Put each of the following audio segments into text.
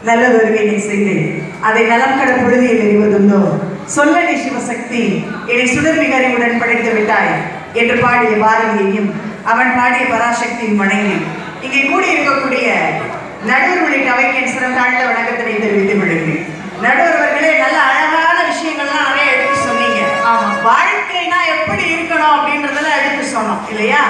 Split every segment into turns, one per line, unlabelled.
நல்லதொருவினை செய்து அதை நலம் கட பொழுதில் எறிவதுண்டோ சொல்லடி சிவசக்தி என்னை சுடர்மிக அறிவுடன் படைத்து விட்டாய் என்று பாடிய பாரதியையும் அவன் பாடிய பராசக்தியின் மனைவி இங்கே கூடியிருக்கக்கூடிய நடுவர் உள்ளிட்ட அவைக்கு சிறந்த ஆழ்ந்த வணக்கத்தினை தெரிவித்துக் கொள்கிறேன். நடுவர் அவர்களே, நல்ல அழகான விஷயங்கள்லாம் நிறைய எடுத்து சொன்னீங்க. வாழ்க்கைனா எப்படி இருக்கணும் அப்படின்றதெல்லாம் எடுத்து சொன்னோம் இல்லையா?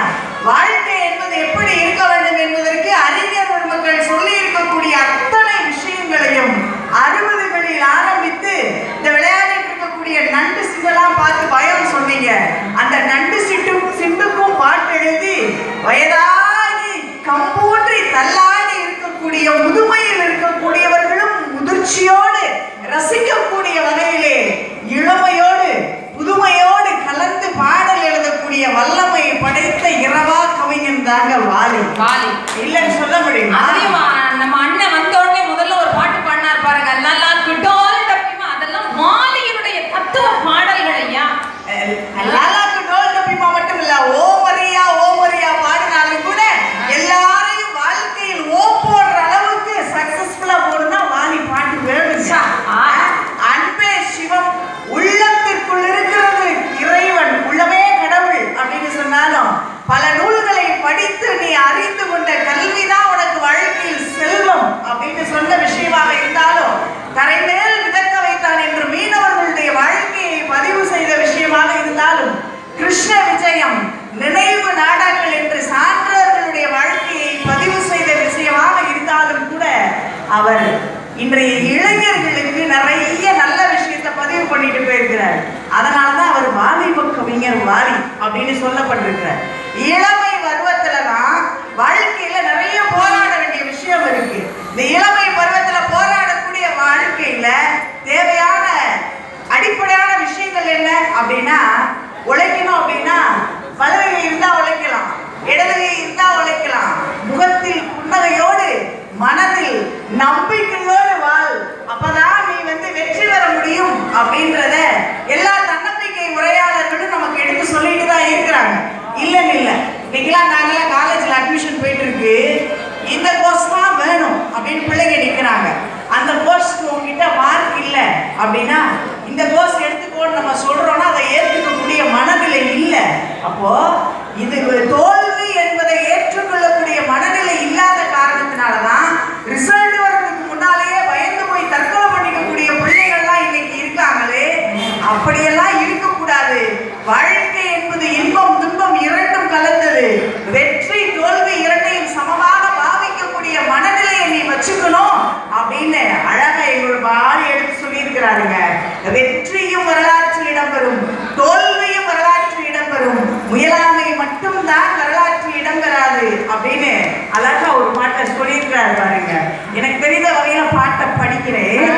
வாழ்க்கை என்பது எப்படி இருக்க வேண்டும் என்பதற்கு அறிஞர் பெருமக்கள் சொல்லி இருக்கக்கூடிய அத்தனை விஷயங்களையும் 60களில் ஆரம்பித்து இந்த விளையாடிட்டு இருக்கக்கூடிய நண்டு சிங்கெல்லாம் பார்த்து பயம் சொன்னீங்க. அந்த நண்டு சிட்டுக்கும் பாட்டு எழுதி வயதாகி கம்பூற்றி தள்ளாடி இருக்கக்கூடிய முதுமையில் இருக்கக்கூடியவர்களும் முதிர்ச்சியோடு ரசிக்கக்கூடிய வகையிலே இளமையோடு புதுமையோடு கலந்து பாடல் எழுதக்கூடிய வல்லமை படைத்த இரவா கவிஞன் தாங்க வாலி. இல்லைன்னு சொல்ல முடியுமா?
நம்ம அண்ணன் வந்த உடனே முதல்ல ஒரு பாட்டு பாடினார் பாருங்க, நல்லா குட்டோல் தப்பிமா. அதெல்லாம் வாலியினுடைய தத்துவ பாடல்கள் ஐயா.
நல்லா குட்டோல் தப்பிமா மட்டும் இல்ல, ஓ மரியா ஓ மரியா பாடினாலும் கூட எல்லாரையும் வாழ்க்கையில் ஓ போடுற அளவுக்கு சக்சஸ்ஃபுல்லா போடுனா வாலி பாட்டு வேணும். அன்பே சிவம், உள்ளத்திற்குள் இருக்கிறது இறைவன், உள்ளமே கடவுள் அப்படின்னு சொன்னாலும் பல நூல்களை படித்து நீ அறிந்து கொண்ட கல்விதான் உனக்கு வாழ்க்கையில் செல்வம் அப்படின்னு சொன்ன விஷயமாக இருந்தாலும் கரைமேல் மிதக்க வைத்தான் என்று மீனவர்களுடைய வாழ்க்கையை பதிவு செய்த விஷயமாக இருந்தாலும் கிருஷ்ண விஜயம், நினைவு நாடகங்கள் என்று சான்றோர்களுடைய வாழ்க்கையை பதிவு செய்த விஷயமாக இருந்தாலும் கூட அவர் இன்றைய இளைஞர்களுக்கு நிறைய நல்ல விஷயத்தை பதிவு பண்ணிட்டு போயிருக்கிறார். அதனாலதான் அவர் வாலிப கவிஞர் வாலி அப்படின்னு சொல்லப்பட்டிருக்கிறார். இளமை பருவத்துலதான் வாழ்க்கையில நிறைய போராட வேண்டிய விஷயம் இருக்கு. இந்த இளமை பருவத்துல போராடக்கூடிய வாழ்க்கையில தேவையான அடிப்படையான விஷயங்கள் என்ன அப்படின்னா, உழைக்கணும் அப்படின்னா வலதுகை இருந்தா உழைக்கலாம், இடதுகை இருந்தா உழைக்கலாம், முகத்தில் புன்னகையோடு மனதில் நம்பிக்கையோடு வாழ், அப்பதான் நீ வெற்றி பெற முடியும் அப்படின்றத எல்லா தன்னம்பிக்கை உரையாளர்களும் நமக்கு எடுத்து சொல்லிட்டு தான் இருக்கிறாங்க. இல்லன்னு இல்ல, இன்னைக்கெல்லாம் நாங்கெல்லாம் காலேஜ்ல அட்மிஷன் போயிட்டு இருக்கு, இந்த கோர்ஸ் தான் வேணும் அப்படின்னு பிள்ளைங்க நிற்கிறாங்க. அந்த கோர்ஸ்க்கு உங்ககிட்ட மார்க் இல்லை அப்படின்னா இந்த கோர்ஸ் எடுத்துக்கோன்னு நம்ம சொல்றோம்னா அதை ஏற்றுக்கக்கூடிய மனநிலை இல்லை. அப்போ இது தோல்வி என்பதை ஏற்றுக்கொள்ளக்கூடிய மனநிலை இல்லாத காரணத்தினாலதான் ரிசல்ட் வர்றதுக்கு முன்னாலேயே பயந்து போய் தற்கொலை பண்ணிக்கக்கூடிய பிள்ளைகள்லாம் இன்னைக்கு இருக்காங்களே. அப்படியெல்லாம் இருக்கக்கூடாது. வாழ்க்கை என்பது இன்பம் துன்பம் இரண்டும் கலந்தது. வெற்றி தோல்வி இரண்டையும் சமமாக பாவிக்கக்கூடிய மனநிலையை நீ வச்சுக்கணும் அப்படின்னு அழகா எங்களோட வாழை எடுத்து சொல்லி இருக்கிறாருங்க. வெற்றியும் வரலாற்றில் இடம்பெறும், தோல்வியும் வரலாற்றில் இடம்பெறும், முயலாமை மட்டும்தான் வரலாற்றில் இடம்பெறாது அப்படின்னு அழகா ஒரு பாட்டை சொல்லியிருக்கிறாரு பாருங்க. எனக்கு தெரிந்த வகையில பாட்டை படிக்கிறேன்.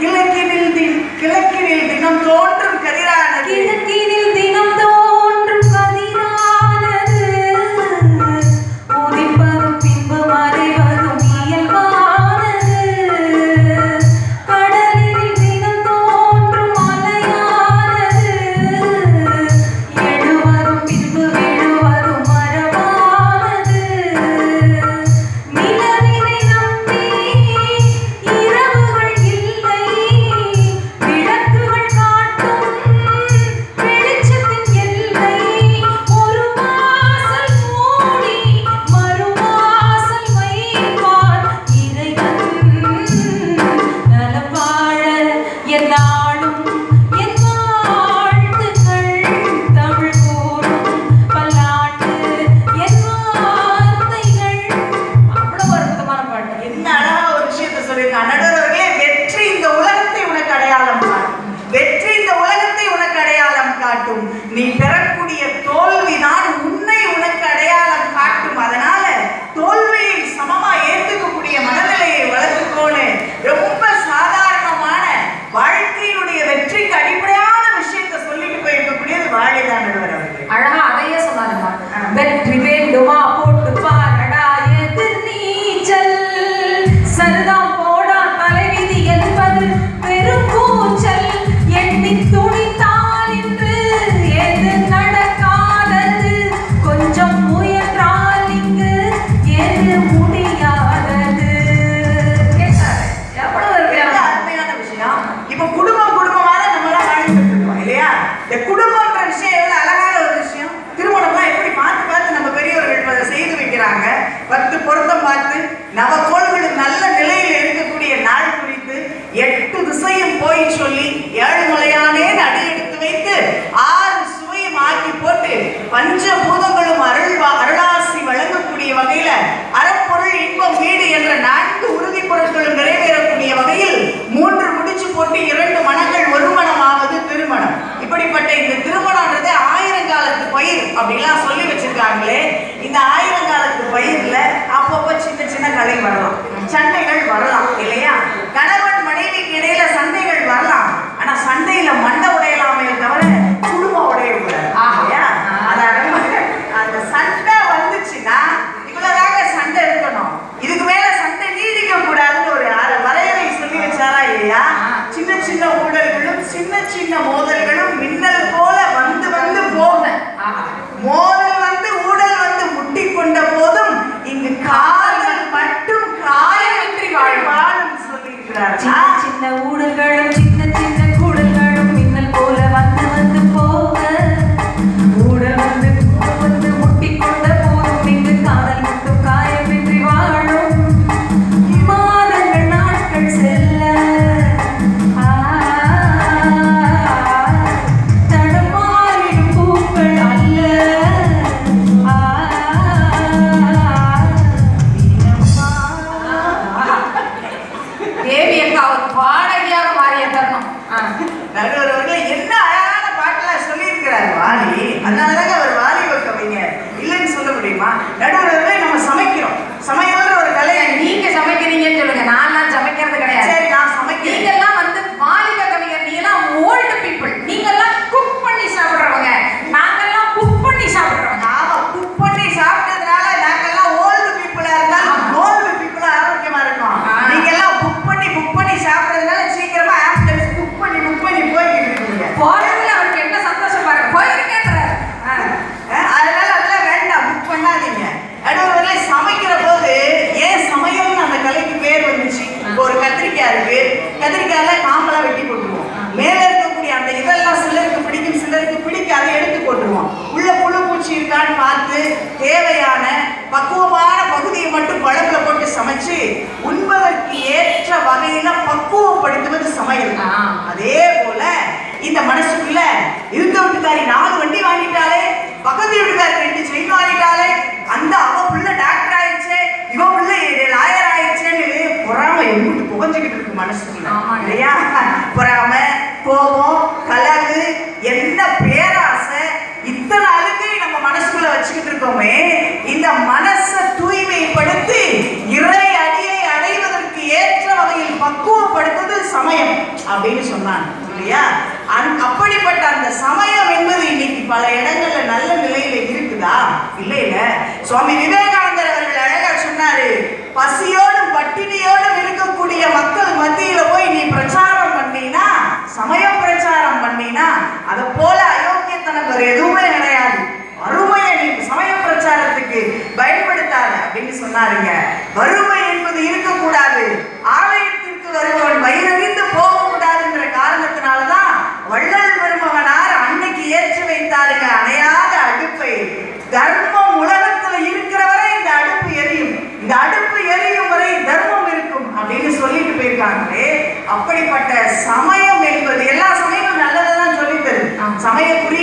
கிழக்கினில் தினம் தோன்றும் கதிரானது,
கிழக்கினில் தினம் தோன்றும் கதிரானது, உதிப்பதும் பின்பு மறைவதும் இயல்பானது, கடலில் தினம் தோன்றும் மலையானது, எழுவதும் பின்பு விழுவதும் மரபானது, நிலவினை நம்பி இரவுகள் இல்லை, விளக்குகள் காட்டும் வெளிச்சத்தின் எல்லை, ஒரு வாசல் மூடி மறுவாசல் வைப்பார் இறைவன், நலம் வாழ எந்நாளும் என் வாழ்த்துக்கள், தமிழ் கூறும் பல்லாண்டு என் வார்த்தைகள். அவ்வளவு அற்புதமான பாட்டு.
என்ன அழகா ஒரு விஷயத்தை சொல்லியிருக்காங்க நடுவர்களே. வெற்றி இந்த உலகத்தை உனக்கு அடையாளம் காட்டும், வெற்றி இந்த உலகத்தை உனக்கு அடையாளம் காட்டும், நீ பெறக்கூடிய தோல்விதான் உன்னை உனக்கு அடையாளம் காட்டும். அதனால தோல்வியை சமமா ஏற்றுக்கக்கூடிய மனநிலையை வளர்த்துக்கோன்னு ரொம்ப சாதாரணமான வாழ்க்கையினுடைய வெற்றிக்கு அடிப்படையான விஷயத்தை சொல்லிட்டு போயிருக்கக்கூடியது வாழைதான் நடுவர் அவர்கள்.
அழகா அதையே சொன்னாருமா. வெற்றி வேண்டுமா போட்டு பாரடா எதிர் நீச்சல், சரிதான் போடா தலை
கலை வரலாம், சண்டைகள் வரலாம் இல்லையா? கணவன் மனைவிக்கு இடையில சண்டைகள் வரலாம். ஆனா சண்டையில மண்டை உடையலாமே தவிர குடும்பம் உடையக்கூடாது. ஆகையா அந்த சண்டை வந்துச்சுன்னா இவ்வளவுதாங்க சண்டை இருக்கணும், இதுக்கு மேல சண்டை நீடிக்க கூடாதுன்னு ஒரு வரையறை சொல்லி வச்சாரா இல்லையா? சின்ன சின்ன ஊழல்களும் சின்ன சின்ன மோதல்களும் மின்னல் போல வந்து வந்து போக, மோதல் வந்து ஊழல் வந்து முட்டி கொண்ட போதும் இங்கு காதல் மட்டும் காயமின்றி வாழும் சொல்லியிருக்கிறார்.
சின்ன ஊழல்களும் சின்ன சின்ன கூடல்களும் மின்னல் போல வந்து வந்து போக, ஊழல் வந்து வந்து முட்டி கொண்ட போதும் இங்கு காதல் மட்டும் காயமின்றி வாழும். மாதங்கள் நாட்கள் செல்ல தடமாறிடும் பூக்கள் அல்ல. தேவி அக்கா ஒரு பாடகியாக மாறிய தருணம்.
நடுவர்கள் என்ன அழகான பாட்டெல்லாம் சொல்லியிருக்கிறார் வாலி. அதனாலதாங்க அவர் வாலிப கவிஞர் இல்லைன்னு சொல்ல முடியுமா? நடுவர்களே நம்ம சமைக்கிறோம், சமையல்ன்ற ஒரு கலையை
நீங்க சமைக்கிறீங்கன்னு சொல்லுங்க, நான் சமைக்கிறது கிடையாது.
சரி, நான் சமைக்கிறேன்.
நீங்கெல்லாம் வந்து வாலிப கவிஞர், நீங்கெல்லாம் ஓல்டு பீப்புள், நீங்கெல்லாம் குக் பண்ணி சாப்பிடுறவங்க, நாங்கெல்லாம் குக் பண்ணி சாப்பிடுறவங்க.
நாம குக் பண்ணி சாப்பிட்டதுனால நாங்கெல்லாம் ஓல்டு பீப்புளா இருந்தாலும் கோல்டு பீப்புளா ஆரோக்கியமா இருக்கோம். நீங்க எல்லாம் குக் பண்ணி சாப்பிடுறதுனால சீக்கிரமா ஆம்புலன்ஸ் குக் பண்ணி போய்கிட்டு இருக்கீங்க.
போறதுல அவருக்கு என்ன சந்தோஷம் பாருங்க, போயிருக்கேன்றாரு.
அதனால அதெல்லாம் வேண்டாம், புக் பண்ணாதீங்க. நடுவர்களே சமைக்கிற போது ஏன் சமையல்னு அந்த கலைக்கு பேர் வந்துச்சு? இப்போ ஒரு கத்திரிக்காய் இருக்கு, கத்திரிக்காயில காம்பெல்லாம் வெட்டி போட்டுருவோம். மேல இருக்கக்கூடிய அந்த இதெல்லாம் சிலருக்கு பிடிக்கும் சிலருக்கு பிடிக்காத எடுத்து போட்டுருவோம். உள்ள புழு பூச்சி இருக்கான்னு பார்த்து தேவையான பக்குவமான பகுதியை மட்டும் குழம்புல போட்டு சமைச்சு உண்பதற்கு ஏற்ற வகையில பக்குவப்படுத்துவது சமையல். அதே போல இந்த மனசுக்குள்ள இருந்த வீட்டுக்காரி 4 வண்டி வாங்கிட்டாலே, பக்கத்து வீட்டுக்காரி 2 செயின் வாங்கிட்டாலே, அந்த அவ புள்ள டாக்டர் ஆயிடுச்சு, இவ புள்ள லாயர் ஆயிடுச்சுன்னு பொறாம எங்கிட்டு புகஞ்சுக்கிட்டு இருக்கு மனசுக்குள்ள இல்லையா? பொறாம, கோபம், கலகு, என்ன பேராசை, இத்தனை அழுக்கை நம்ம மனசுக்குள்ள வச்சுக்கிட்டு இருக்கோமே. இந்த மனசை தூய்மைப்படுத்தி இறை அடியை அடைவதற்கு ஏற்ற வகையில் பக்குவப்படுத்துவது சமயம் அப்படின்னு சொன்னாங்க இல்லையா? அப்படிப்பட்ட அந்த சமயம் என்பது இன்னைக்கு பல இடங்கள்ல நல்ல நிலையில இருக்குதா? இல்ல. சுவாமி விவேகானந்தர் அவர்கள் அழகா சொன்னாரு, பசியோடும் பட்டினியோடும் இருக்கக்கூடிய மக்கள் மத்தியில போய் நீ பிரச்சாரம் பண்ணினா, சமய பிரச்சாரம் பண்ணினா, அதை போல அயோக்கியத்தனம் வேற எதுவுமே கிடையாது. வறுமையை நீ சமய பிரச்சாரத்துக்கு பயன்படுத்தாத அப்படின்னு சொன்னாருங்க. வறுமை என்பது இருக்கக்கூடாது, ஆலயத்திற்கு வருபவன் வயிறறிந்து போகக்கூடாதுன்ற காரணத்தினால்தான் வள்ளல் பெருமகனார் அன்னைக்கு ஏற்றி வைத்தாருங்க அணையாத அடுப்பை. தர்மம் உலகத்துல இருக்கிற வரை இந்த அடுப்பு எரியும், இந்த அடுப்பு எரியும் வரை தர்மம் இருக்கும் அப்படின்னு சொல்லிட்டு போயிருக்காங்களே. அப்படிப்பட்ட சமயம் என்பது எல்லா சமயமும் நல்லதான் சொல்லி தரும். சமயக்குரிய